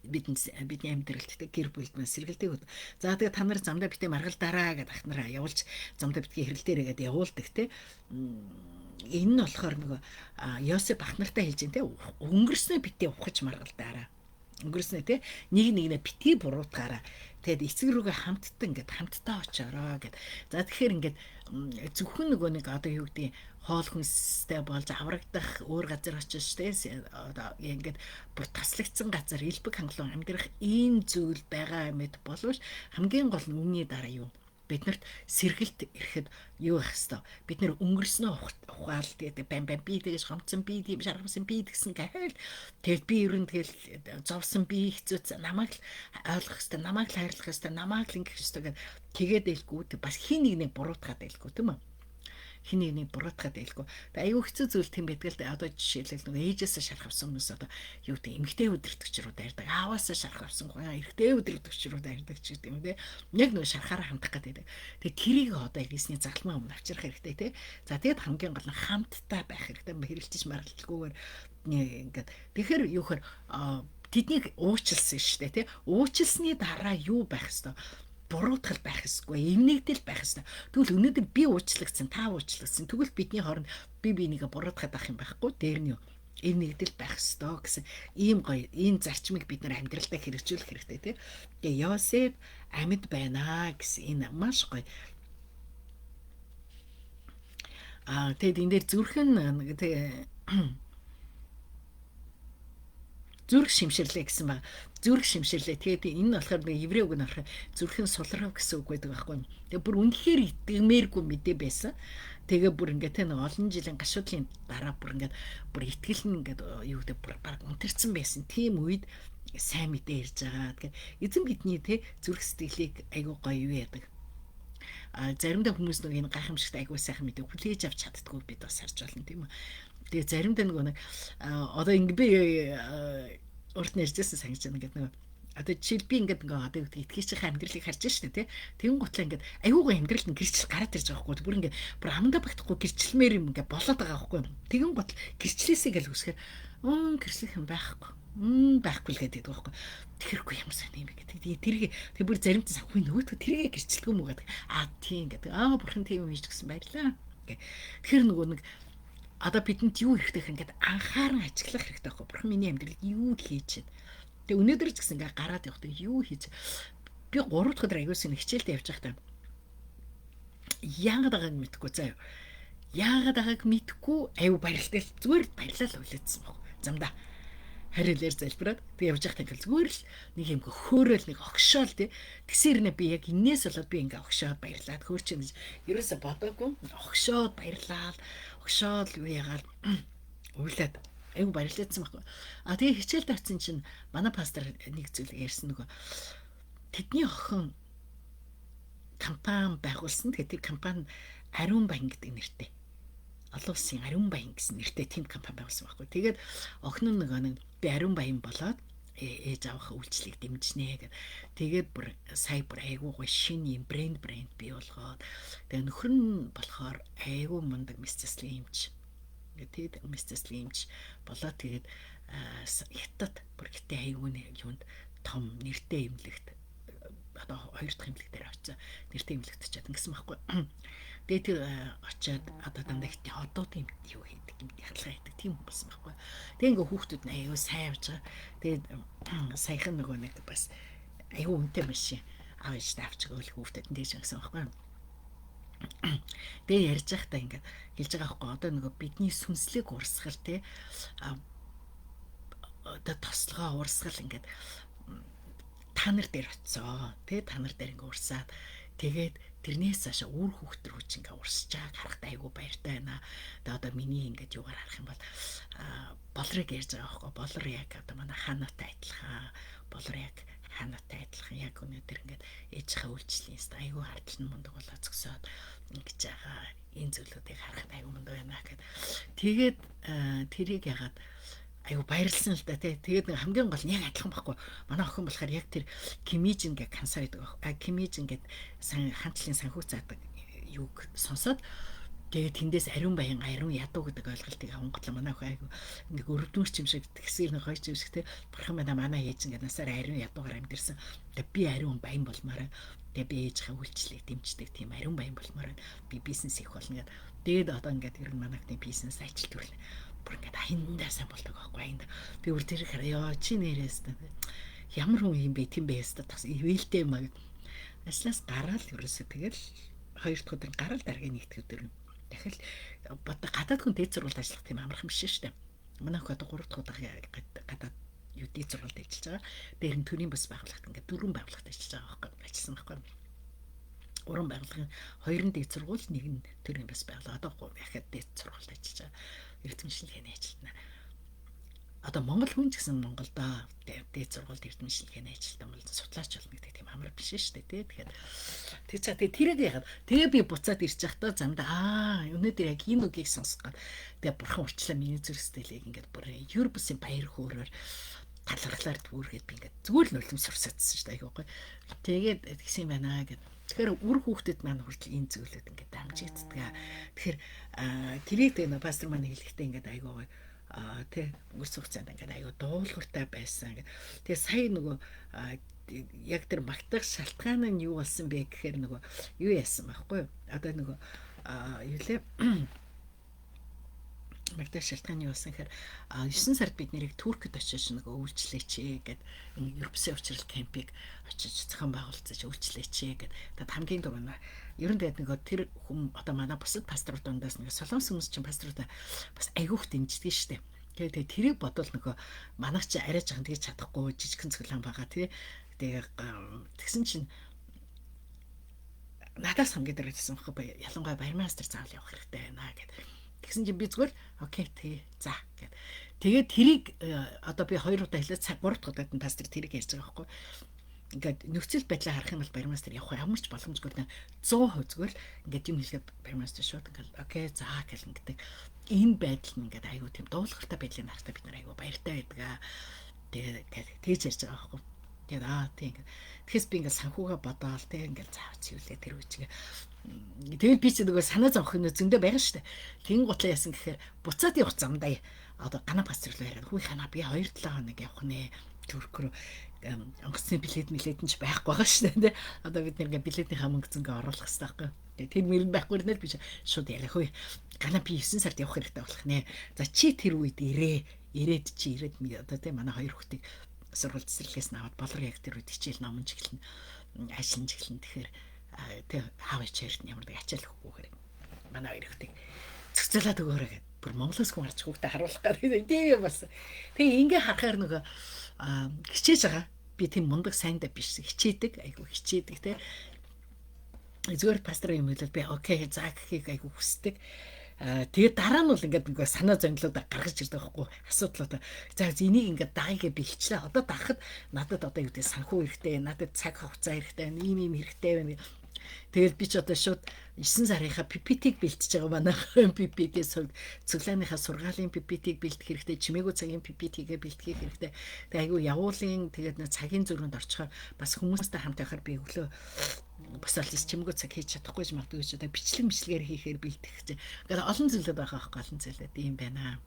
бидний амьдралд гэр бүлд мөн сэргэлдэг. За тэгээ та нар замдаа битээ маргалдаараа гэдэг ахнараа явуулж замдаа битгий хэрэл дээрээ гэдэг явуулдаг те. Энэ нь болохоор нөгөө Йосеф ахнартай хэлж дээ те өнгөрснөө битээ ухаж маргалдаараа. Өнгөрснөө те нэг нэгнээ битгий буруутгаараа. Тэгэд эцэг рүүгээ хамтдаа ингээд хамтдаа очоороо гэд. За тэгэхээр ингээд зөвхөн нөгөө нэг одоо юу гэдэг хоол хүнстэй болж аврагдах өөр газар очиж те одоо ингээд бүр таслагдсан газар элбэг хангалуун амьдрах ийм зүйл байгаа мэд боловч хамгийн гол нь үүний дараа юу биднэрт сэргэлт ирэхэд юу байх хэвээр бид нэр өнгөрснөө ухаал тэгээд бам би тэгэж гомцсон би тийм шаргасан би тэгсэн гэхэл тэгэл би ер нь тэгэл зовсон би хэцүү намайг л ойлгох хэвээр намайг л хайрлах хэвээр намайг л ингэх хэвээр тэгээд дэлгүү бас хин нэг буруутгаад дэлгүү тийм үү хин нэг буруутгаад дэлгүү аюу хэцүү зүйл тийм байдаг л одоо жишээлбэл нөгөө ээжээсээ шарах авсан хүмүүс одоо юу гэдэг эмгтэй өдөртөгч рүү дайрдаг ааваасаа шарах авсан гоё эрэгтэй өдөртөгч рүү дайрдаг ч гэдэг юм те яг нөгөө шарахаараа хандах гэдэг. Тэгээ тэрийг одоо иргэсний загалмаа өмнө авчрах хэрэгтэй те. За тэгээд хамгийн гол нь хамттай байх хэрэгтэй хэрэлдэж маргалдаггүйгээр ингээд тэгэхээр юу хэр тэднийг уучлсан шүү дээ те. Уучлсны дараа юу байх хэвээр буруутгал байх ёсгүй, эмнэгдэл байх ёстой. Тэгвэл өнөөдөр би уучлагдсан, та уучлагдсан. Тэгвэл бидний хооронд би бинийгээ буруутгаад авах юм байхгүй. Дээр нь юу? Энэ нэгдэл байх ёстой гэсэн ийм гоё энэ зарчмыг бид нар амьдралдаа хэрэгжүүлэх хэрэгтэй тий. Тэгээ Йосеф амьд байна гэсэн энэ маш гоё. Тэгэд энэ дээр зүрхэн зүрх шимширлээ гэсэн ба зүрх шимширлээ. Тэгээд энэ болохоор еврей үг нь болохоор зүрхэн сулрав гэсэн үг байдаг байхгүй. Тэгээ бүр үнэхээр итгэмээргүй мэдээ байсан. Тэгээ бүр ингээд тэ нэг олон жилийн гашуудлын дараа бүр ингээд бүр итгэл нь ингээд юу гэдэг бүр баг унтарсан байсан. Тийм үед сайн мэдээ ирж байгаа. Тэгэхээр эзэн бидний тэ зүрх сэтгэлийг айгуу гоё юу яадаг. Заримдаа хүмүүс нэг энэ гайхамшигт айгуу сайхан мэдээ хүлээж авч чаддгүй бид бас харж байна тийм үү. Тэгээ заримдаа нэг одоо ингэ би урд нь ярьжсэн сангиж байна гэдэг нэг одоо жишээл би ингээд ингээ одоо итгэгчийн амьдралыг харж штэ тий. Тэгэн гутлаа ингээд аюугаа амьдрал нь гэрчил гараад ирж байгаа байхгүй. Бүр ингээ бүр амандаа багтахгүй гэрчлэмээр юм ингээ болоод байгаа байхгүй. Тэгэн гутал гэрчлээсэй гэл үсгээр гэрчлэх юм байхгүй. Байхгүй л гэдэг байхгүй. Тэрхгүй юм сайн юм гэдэг. Тэрийг тэг бүр заримдаа санахгүй нөгөөдгөө тэрийг гэрчлэхгүй мүү гэдэг. Тийм гэдэг. Бурхан тийм юм хийж гисэн баярлаа. Тэгэхээр нөгөө нэг одоо бидэнд юу хэрэгтэй хэрэг ингээд анхааран ажиглах хэрэгтэй байхгүй. Бурхан миний амьдралд юу хийж байна. Тэгээ өнөөдөр ч гэсэн ингээд гараад явахдаа юу хийж би 3 дахь өдөр аягуулсан хичээлдээ явж байхдаа яагаад байгааг мэдэхгүй заяа. Яагаад байгааг мэдэхгүй аюу баярлалтай зүгээр баярлал үлээсэн баг. Замдаа харилэр залбираад би явж байхдаа ингээд зүгээр л нэг юм хөөрөөл нэг огшоол тий. Тэгсээр нэ би яг энээс болоод би ингээд огшоод баярлаад хөөрч юм гэж ерөөсө бодоогүй. Огшоод баярлал огшоол юу яагаад уйлаад аюу баярлаадсан байхгүй. Тэгээ хичээлд авсан чинь манай пастор нэг зүйл ярьсан нөгөө тэдний охин компани байгуулсан. Тэгээд тэр компани Ариун баян гэдэг нэртэй. Олон улсын Ариун баян гэсэн нэртэй тийм компани байгуулсан байхгүй. Тэгээд охин нь нөгөө би Ариун баян болоод ээж авах үйлчлэг дэмжнэ гэдэг. Тэгээд бүр сая бүр айгуу гоё шинэ юм брэнд бий болгоод тэгээ нөхөр нь болохоор айгуу мундаг мэсцэслэг юмч. Тэгээд мэсцэслэг юмч болоод тэгээд хятад бүр гэтээ айгуу юунд том нэртэй имлэгт одоо 2 дахь имлэг дээр очиж нэртэй имлэгт чад ингэсэн байхгүй. Тэгээд тэр очиад одоо дандаа хитэ одууд юм юу хийдэг юм ялгаа хийдэг тийм хүн болсон байхгүй. Тэгээд ингээ хүүхдүүд нь аюу сайн явж байгаа. Тэгээд саяхан нөгөө нэг бас аюу үнэтэй машин авч тавьчих өөл хүүхдэд нь дэж гэсэн байхгүй. Тэгээд ярьж байхдаа ингээ хэлж байгаа байхгүй. Одоо нөгөө бидний сүнслэг урсгал те одоо тослогоо урсгал ингээ та нар дээр очисоо те та нар дээр ингээ урсаад тэгээд тэрнээс цаашаа үр хүүхд рүү ч ингээ урсч байгааг харахад айгүй баяртай байна. Тэгээ одоо миний ингээд юугаар харах юм бол болрыг ярьж байгаа байхгүй. Болор яг одоо манай хаанатай адилхан. Болор яг хаанатай адилхан. Яг өнөөдөр ингээд ээжийнхээ үйлчлэлийн ст айгүй хардсан мундаг болоо зөксөөд ингэж байгаа. Энэ зүйлүүдийг харахад айгүй мундаг байна гэхэд тэгээд тэрийг ягаад айгу баярлсан л да тий. Тэгээд нэг хамгийн гол нь яг адилхан байхгүй. Манай охин болохоор яг тэр Кимижин гэх кансар гэдэг баг. Кимижин гэдэг хандлын санхүү цаадаг юуг сонсоод тэгээд тэндээс ариун баян ариун ядуу гэдэг ойлголтыг авангатлаа манай охин айгу нэг өрөвдмөрч юм шиг тэгсээр нэг хойч юм шиг тий. Бурхан манай ээж ингээд насаар ариун ядуугаар амьдэрсэн. Тэгээд би ариун баян болмоор тэгээд би ээжийнхээ үйлчлэлийг дэмждэг тийм ариун баян болмоор би бизнес хийх болно гэдэг. Тэгээд одоо ингээд ер нь манай охины бизнес ажил төрөл бүр ингээд хиндаа сайн болдог байхгүй айнд. Би бүр тэр хараа чи нэрээс ямар хүн юм бэ тийм байста тас ивэлтэй маг. Ажлаас гараад ерөөсө тэгэл 2 дахь өдөр гараад дараагийн нэг өдөр дахил бод гадаад хүн дээд сургуульд ажиллах тийм амархан биш шүү дээ. Манай хот 3 дахь удаа гадаад юу дээд сургуульд ажиллаж байгаа. Дээр нь төрийн бас байгууллагт ингээд 4 байгууллагт ажиллаж байгаа байхгүй ажилласан байхгүй. 3 байгууллагын 2 нь дээд сургууль, 1 нь төрийн бас байгууллага. Одоо яхад дээд сургуульд ажиллаж байгаа. Эрдэмшлэгийн ажилтнаа. Одоо Монгол хүн ч гэсэн Монголдоо дээд сургуульд эрдэмшлэгийн ажилтан бол судлаач болно гэдэг тийм амар биш шүү дээ тий. Тэгэхээр тэрийг яагаад тэгээ би буцаад ирж байхдаа замдаа өнөөдөр яг энэ үгийг сонсгоод тэгээ бурхан урчлаа миний зүрх сэтгэлийг ингээд бүр Европсын баяр хөөрөөр талархлаар дүүргээд би ингээд зүгээр л нулимс сурсаадсан шүү дээ айгуу гоё. Тэгээд тэгсэн байна гэд. Тэгэхээр үр хүүхдэд маань хүртэл энэ зүйлүүд ингээд дамжигддаг. Тэгэхээр тэрийг нэг пастор маань хэлэхдээ ингээд айгуу гоё тий өнгөрсөн хугацаанд ингээд айгуу дуулууртай байсан гэдэг. Тэгээ сая нөгөө яг тэр магтах шалтгаан нь юу болсон бэ гэхээр нөгөө юу яасан байхгүй юу? Одоо нөгөө юу лээ Мэдээ шалтгаан юу болсон гэхээр 9 сард бид нэрийг Туркид очиж нэг үйлчлээч гээд Европсын уучрал кампыг очиж зохион байгуулж үйлчлээч гээд tad хамгийн дөрөв нь ер нь тэгээд нэг тэр хүм одоо манай бусад пасторууд дундаас нэг солонгос хүмүүс чинь пасторуудаа бас айгүйх дэмждэг штеп. Тэгээд тэрийг бодвол нөгөө манайх чи арай жахан тэгж чадахгүй жижигхэн цоглон байгаа тий. Тэгээд тэгсэн чинь надаас хамгийн дөрөвсөн байхгүй ялангуяа баярмаа пастор заавал явах хэрэгтэй байна гэдэг. Тэгсэн чинь би зүгээр окей тий за гэд. Тэгээд тэрийг одоо би 2 удаа хэлээд цаг 3 дахь удаад нь пастор тэрийг ярьж байгаа байхгүй. Ингээд нөхцөл байдлаа харах юм бол баярмастер явах ямар ч боломжгүй нэ 100% зүгээр ингээд юм хэлгээд баярмастер шууд ингээд окей за гэл ингээд энэ байдал нь ингээд айгүй тийм дуулууртай байдлыг харахтаа бид нар айгүй баяртай байдгаа. Тэгээд тэгж ярьж байгаа байхгүй. Тэгээд тийм ингээд тэгэхээр би ингээд санхугаа бодоол тэг ингээд заавч юулээ тэр үчигээ тэгэл би ч нөгөө санаа зовх юм зөндөө байгаа штэ. Тин гутлаа яасан гэхээр буцаад явах замдаа одоо гана пастрлуу яриад хүй хана би 2-7 хоног явах нэ Турк руу онгоцны билет нэлээдэнч байхгүй байгаа штэ тэ. Одоо бид нэг билетийн хамаг зөнгө оруулах хэрэгтэй байхгүй. Тэр мөрөнд байхгүй нэр би шууд яриах хүй гана би 9 сард явах хэрэгтэй болох нэ. За чи тэр үед ирээд чи ирээд одоо тэ манай 2 хүүхдийг сургууль цэцэрлэгээс наваад болор яг тэр үед хичээл номон чиглэн ажлын чиглэн тэгэхээр тэг хаав ичээрт ямар нэг ачаалахгүйгээр манай хоёр ихтэй цэцэлээд өгөөрэй гэд бүр Монголоос хүн гарч хүүхдээ харуулах гэдэг тийм бас тэгээ ингээ харахаар нөгөө хичээж байгаа би тийм мундаг сайндаа биш хичээдэг айгу хичээдэг те зүгээр пастор юм хэлэл би окей за гэхийг айгу хүсдэг тэгээд дараа нь бол ингээд нэг санаа зовлуудаа гаргаж ирдэг байхгүй асуудлуудаа за энийг ингээд дагыг би хичлээ одоо дагахад надад одоо юу гэдэг санхүү хэрэгтэй надад цаг хугацаа хэрэгтэй ийм хэрэгтэй байна. Тэгэл би ч одоо шууд 9 сарынхаа PPT-г бэлтэж байгаа манайхаа PPT-ээс цэглээнийхаа сургаалын PPT-г бэлтэх хэрэгтэй, чимээгүй цагийн PPT-гээ бэлтгэх хэрэгтэй. Тэгээ айгүй явуулын тэгээд цагийн зөрүүнд орчхоор бас хүмүүстэй хамт байхаар би өглөө бас л чимээгүй цаг хийж чадахгүй ч магадгүй ч одоо бичлэгээр хийхээр бэлтэх гэж. Ингээд олон зүйлүүд байгаа байхгүй олон зүйлүүд ийм байна.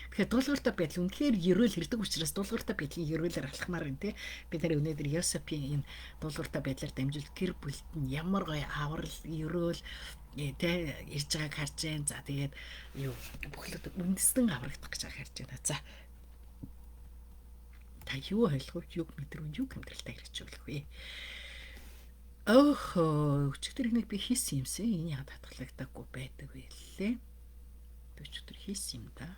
Тэгэхээр дуулууртай байдал үнэхээр ерөөл хэрдэг учраас дуулууртай байдлын ерөөлөөр алхмаар байна тий. Бид нар өнөөдөр Йосепийн энэ дуулууртай байдлаар дамжуулт гэр бүлд нь ямар гоё аврал ерөөл тий ирж байгааг харж байна. За тэгээд юу бүхлөд үндэстэн аврагдах гэж харж байна. За та юу ойлгов юг мэдрүү юу амьдралтай хэрэгжүүлэх вэ? Өчигдөр нэг би хийсэн юмсэн энэ яа татгалагдаагүй байдаг вэ лээ. Өчигдөр хийсэн юм да.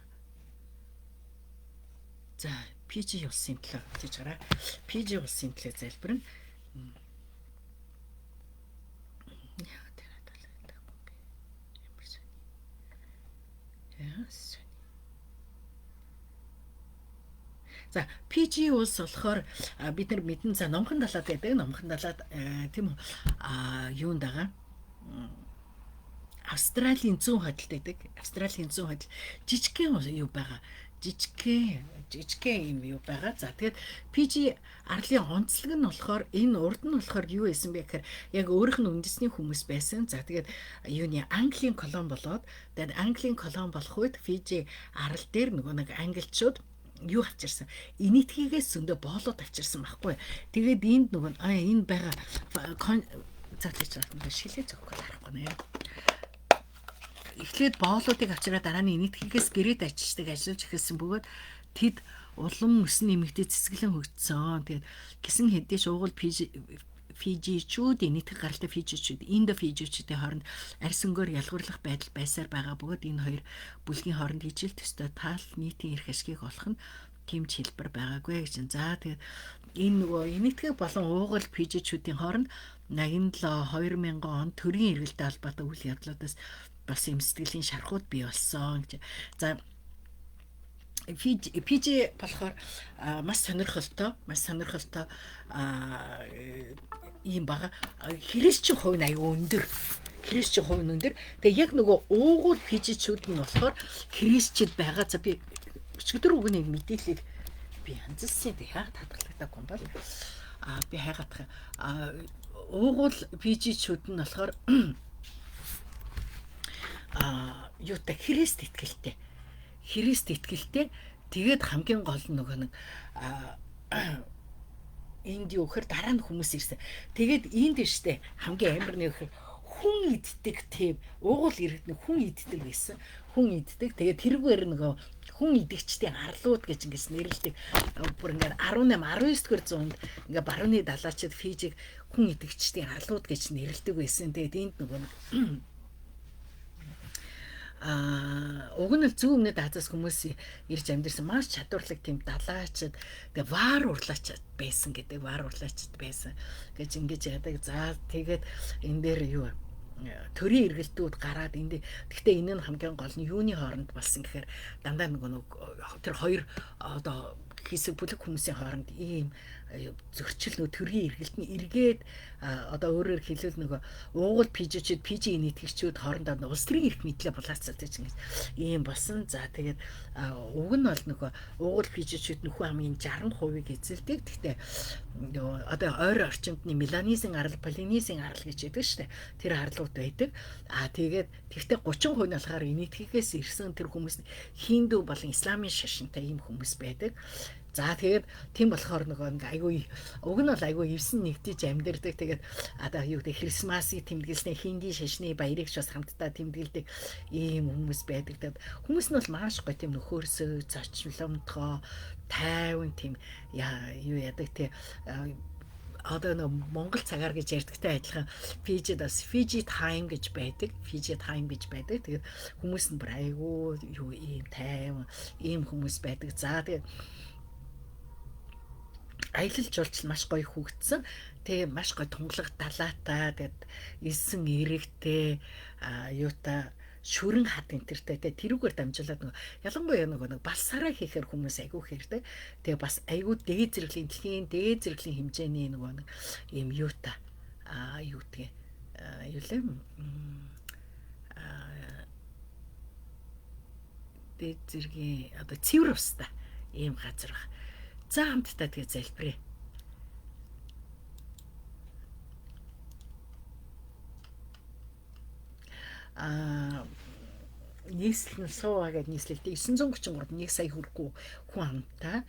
За PG улсын төлөө гэж гараа. PG улсын төлөө залбирна. Яа тэр татгалагдаагүй би. Ямар сони. Яа сони. За PG улс болохоор бид нар мэдэн за номхон далаад байдаг. Номхон далаад тийм үү юунд байгаа. Австралийн зүүн хойдолд байдаг. Австралийн зүүн хойдол жижигхэн юу байгаа. Жижигхэн юм юу байгаа. За тэгээд PG арлын онцлог нь болохоор энэ урд нь болохоор юу байсан бэ гэхээр яг өөрийнх нь үндэсний хүмүүс байсан. За тэгээд юуны Английн колон болоод тэгээд Английн колон болох үед PG арал дээр нөгөө нэг англичууд юу авчирсан. Энэтхийгээс зөндөө боолоод авчирсан байхгүй. Тэгээд энд нөгөө энэ байгаа задлаж байгаа шилээ зөхгүй харахгүй нэ. Эхлээд боолуудыг авчираа дараа нь энэтхийгээс гэрээд ачиждаг ажиллаж эхэлсэн бөгөөд тэд улам өсөн нэмэгдээ цэцгэлэн хөгжсөн. Тэгээд гисэн хэдий шуугал Фижичүүд энэтхэг гаралтай Фижичүүд Индо Фижичүүдийн хооронд арьс өнгөөр ялгуурлах байдал байсаар байгаа бөгөөд энэ хоёр бүлгийн хооронд хичээл төстэй таал нийтийн эрх ашгийг олох нь тэмч хэлбэр байгаагүй гэж. За тэгээд энэ нөгөө энэтхэг болон уугуул Фижичүүдийн хооронд 87 2000 он төрийн эргэлтэй холбоотой үйл явдлуудаас бас юм сэтгэлийн шархууд бий болсон гэж. За PG болохоор маш сонирхолтой ийм бага христчин хувь нь аюу өндөр. Христчин хувь нь өндөр. Тэгээ яг нөгөө уугуул PG-чүүд нь болохоор христчид байгаа. За би өчигдөр үгний мэдээллийг би янзлсан дээ яа татгалагдаагүй юм бол би хайгаадах уугуул PG-чүүд нь болохоор юутай Христ итгэлтэй. Тэгээд хамгийн гол нь нөгөө нэг энд юу гэхээр дараа нь хүмүүс ирсэн. Тэгээд энд штэ хамгийн амар нэг хүн иддэг тийм уугуул иргэд хүн иддэг байсан. Хүн иддэг. Тэгээд тэрүүгээр нөгөө хүн идэгчдийн арлууд гэж ингэж нэрлэдэг. Бүр ингээд 18 19 дэх зуунд ингээд барууны далаачид Фижиг хүн идэгчдийн арлууд гэж нэрлэдэг байсан. Тэгээд энд нөгөө уг нь зүүн өмнөд Азиас хүмүүс ирж амьдэрсэн маш чадварлаг тийм далаачид тэгээ ваар урлаачд байсан гэдэг ваар урлаачд байсан гэж ингэж яадаг. За тэгээд энэ дээр юу төрийн эргэлтүүд гараад энд гэхдээ энэ нь хамгийн гол нь юуны хооронд болсон гэхээр дандаа нэг тэр хоёр одоо хэсэг бүлэг хүмүүсийн хооронд ийм зөрчил нөө төрийн эргэлтний эргээд одоо өөрөөр хэлбэл нөгөө уугуул пижичүүд пижи нийтгэгчүүд хоорондоо улс төрийн эрх мэдлээ булаацаад гэж ийм болсон. За тэгээд уг нь бол нөгөө уугуул пижичүүд нөхөө хамгийн 60% эзэлдэг. Гэхдээ одоо ойр орчимдны меланизын арал, полинизын арал гэж яддаг штэ. Тэр арлууд байдаг. Тэгээд тэгтээ 30% нь болохоор нийтгэгээс ирсэн тэр хүмүүс хинду болон исламын шашинтай ийм хүмүүс байдаг. За тэгээд тийм болохоор нөгөө айгүй уг нь бол айгүй эвсэн нэгдэж амьдэрдэг. Тэгээд одоо юу гэдэг Крисмасыг тэмдэглэснээр хинди шашны баярыг ч бас хамтдаа тэмдэглэдэг ийм хүмүүс байдаг. Тэгээд хүмүүс нь бол маш гоё тийм нөхөрсөө, зочломтгоо, тайван тийм юу яадаг те одоо нэг Монгол цагаар гэж ярьдагтай адилхан Фижид бас Фижи тайм гэж байдаг. Фижи тайм гэж байдаг. Тэгээд хүмүүс нь бүр айгүй юу ийм тайван ийм хүмүүс байдаг. За тэгээд аялал жуулчлал маш гоё хүүгдсэн. Тэгээ маш гоё тунгалаг далаатай, тэгээд элсэн эрэгтэй юутай шүрэн хат энтертэй тэрүүгээр дамжуулаад нөгөө ялангуяа нөгөө балсараа хийхээр хүмүүс айгүй хэрдэг. Тэгээ бас айгүй дээд зэрэглэлийн дэлхийн дээд зэрэглэлийн хэмжээний нөгөө нэг ийм юутай юу гэдгийг юу лээ дээд зэргийн одоо цэвэр устай ийм газар баг. За хамтдаа тэгээ залбирая. Нийслэл суугаа гэдэг нийслэлтэй 933 1 сая хүрэхгүй хүн амтай.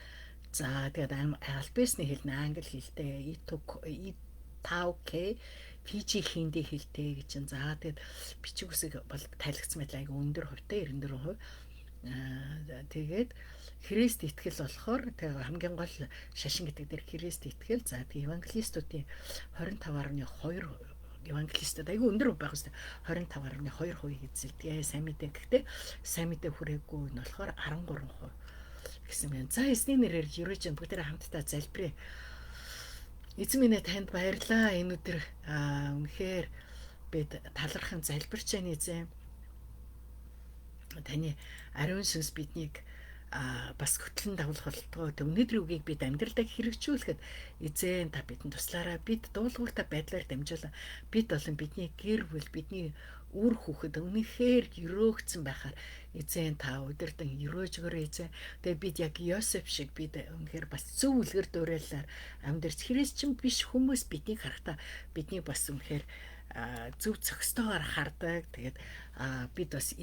За тэгээд альбесны хэл нь англи хэлтэй итауке Фижи хинди хэлтэй гэж. За тэгээд бичиг үсэг бол тайлгцсан байдлаа айгүй өндөр хувьтай 94%. Тэгээд Христ итгэл болохоор тэгээ хамгийн гол шашин гэдэг дээр Христ итгэл. За тэгээ евангелистуудын 25.2 евангелистууд айгүй өндөр байх хэвээр 25.2% эзэлдэг. Сайн мэдээ гэхдээ сайн мэдээ хүрээгүй нь болохоор 13% гэсэн байна. За эсний нэрээр Еврожин бүгдээрээ хамтдаа залбирая. Эзэн минь танд баярлалаа. Энэ өдөр үнэхээр бид талархан залбирч байна эзэн. Таны ариун сүнс биднийг бас хөтлөн дагуулах болтгоо. Өнөөдрийн үгийг бид амьдралдаа хэрэгжүүлэхэд эзэн та бидэнд туслаарай. Бид дуулууртай байдлаар дамжуулаа. Бид болон бидний гэр бүл, бидний үр хүүхэд үнэхээр өрөөгцөн байхаар эзэн та удирдан өрөөж өгөөрэй эзэн. Тэгээ бид яг Йосеф шиг бид үнэхээр бас зөв үлгэр дуурайлаар амьдарч христчин биш хүмүүс биднийг харахтаа бидний бас үнэхээр зөв зохистойгоор хардаг. Тэгээд бид бас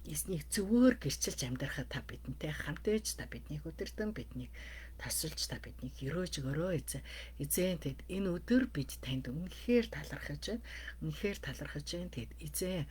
эзнийг зөвөөр гэрчилж амьдрахад та бидэнтэй хамт байж та биднийг удирдан биднийг тасалж та биднийг өрөөж өгөөрэй эзэн. Эзэн тэгэд энэ өдөр бид танд үнэхээр талархаж байна. Үнэхээр талархаж байна. Тэгэд эзэн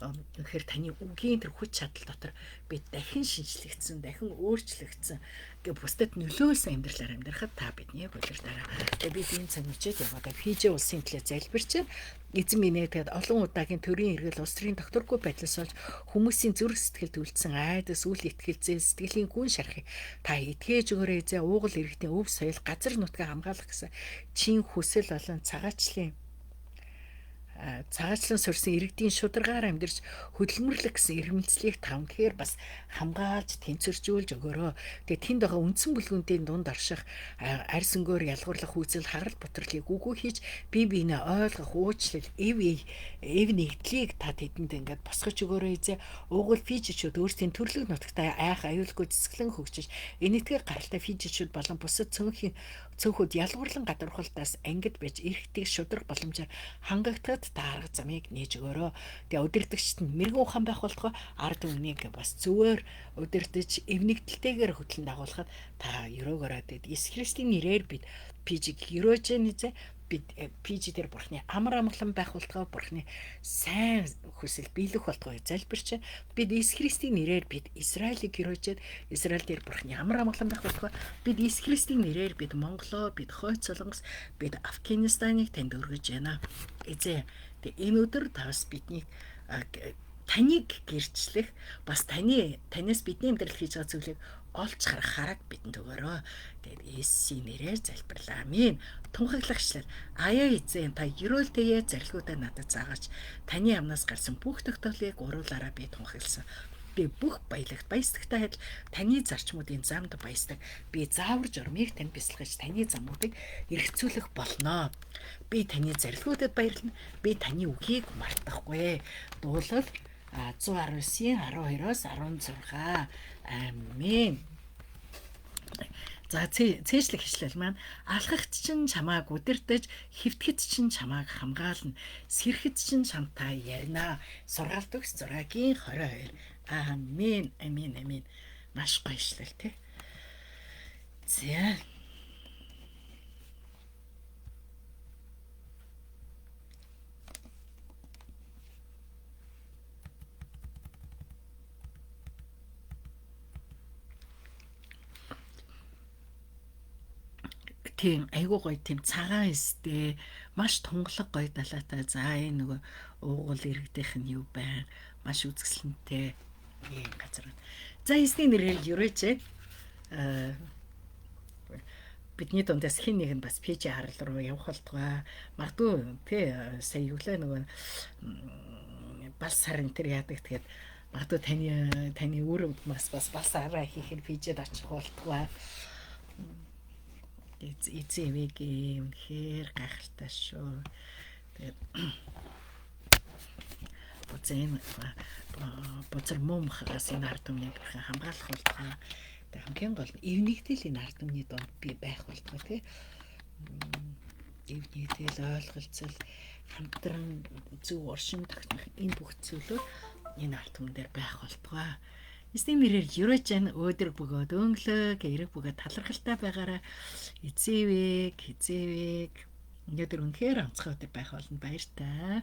үнэхээр таны үгийн тэр хүч чадал дотор бид дахин шинжлэгдсэн, дахин өөрчлөгдсөн гэ бусдад нөлөөлсөн амьдралаар амьдрахад та бидний болиртаараа. Тэгээ бид энэ цаг үчид яваад Фижи улсын төлөө залбирч эзэн минь тэгэд олон удаагийн төрийн эргэл улс төрийн докторгүй байдлаас болж хүмүүсийн зүрх сэтгэлд үлдсэн айдас үл итгэлзээ сэтгэлийн гүн шарахыг та итгэж өгөөрэй эзэн. Уугуул иргэдийн өв соёл газар нутгаа хамгаалах гэсэн чин хүсэл болон цагаачлалын сурсан иргэдийн шударгаар амьдарч хөдөлмөрлөх гэсэн эрмэлзлийг та үнэхээр бас хамгаалж тэнцвэржүүлж өгөөрэй. Тэгээ тэнд байгаа үндсэн бүлгүүндийн дунд орших арьс өнгөөр ялгуурлах үзэл харал бутрлыг үгүй хийж бие биенээ ойлгох уучлал эв нэгдлийг та тэдэнд ингээд босгож өгөөрэй эзэн. Уугуул фижичүүд өөрсдийн төрлөг нутагтаа айх аюулгүй цэцгэлэн хөгжиж энэтхэг гаралтай фижичүүд болон бусад цөөхүүд ялгуурлан гадуурхалтаас ангид байж эрхтгийг шудрах боломжоор хангагдахад та арга замыг нээж өгөөрэй. Тэгээ удирдагчд нь мэрэгэн ухаан байх болтгоо ард түмнийг бас зөвөр удирдах эвнэгдэлтэйгээр хөтлөн дагуулахад та өрөөгөөрэй. Иесус Христийн нэрээр бид Фижиг өрөөж нэзэ бид PG дээр бурхны амар амгалан байх болтгоо бурхны сайн хүсэл биелэх болтгоо залбирч бид Иесус Христийн нэрээр бид Израилийг гэрөөжээд Израиль дээр бурхны амар амгалан байх болтгоо бид Иесус Христийн нэрээр бид Монголоо бид Хойд Солонгос бид Афганистаныг танд өргөж байна. Эзэн энэ өдөр тас биднийг таныг гэрчлэх бас танаас бидний амьдрал хийж байгаа зүйлийг олж харах хараг бидэнд өгөөрэй. Тэгээд Иесусийн нэрээр залбирлаа. Амин. Тунхаглагчлал. Аяа эзэн та ерөөлтэйе зарилгуудаа надад заагаач. Таны амнаас гарсан бүх тогтоолыг уруулаараа би тунхагласан. Би бүх баялагт баясдагтай адил таны зарчмуудын замд баясдаг. Би заавар журмыг танд бясалгаж таны замуудыг эргэцүүлэх болно. Би таны зарилгуудад баярлана. Би таны үгийг мартахгүй. Дуулал 119:12-оос 16. Амин. За цээжлэх хишлэл маань алхахт чинь чамааг удирдах, хэвтгэд чинь чамааг хамгаална, сэрхэд чинь чамтай ярина. Сургаалт өгс 6:22. Амин. Амин. Амин. Маш гоё хишлэл тий. За тийм айгуу гоё тийм цагаан эстэй маш тунгалаг гоё далайтай. За энэ нөгөө уугуул иргэдийнх нь юу байна? Маш үзэсгэлэнтэй ийм газар. За эсний нэрээр юрээч бидний дундаас хин нэг нь бас PG харал руу явах болтугай. Магадгүй тий сая юглаа нөгөө балс сарын тэр яадаг тэгээд магадгүй таны өөр бас балс араа хийхэд PG-д очих болтугай. Эцэвэг үнэхээр гайхалтай шүү. Тэгээд бузар мумхаас энэ ард түмнийг хамгаалах болтугай. Тэгээд хамгийн гол нь эвнэгтэл энэ ард түмний донд би байх болтугай тий. Эвнэгтэл ойлголцол хамтран зөв оршин тогтнох энэ бүх зүйлүүд энэ ард түмэн дээр байх болтугай. Эсний нэрээр юрэж өөдрөг бөгөөд өнгөлөг эрэг бөгөөд талархалтай байгаараа эзэвэг өнөөдөр үнэхээр онцгой өдөр байх болно баяр таа.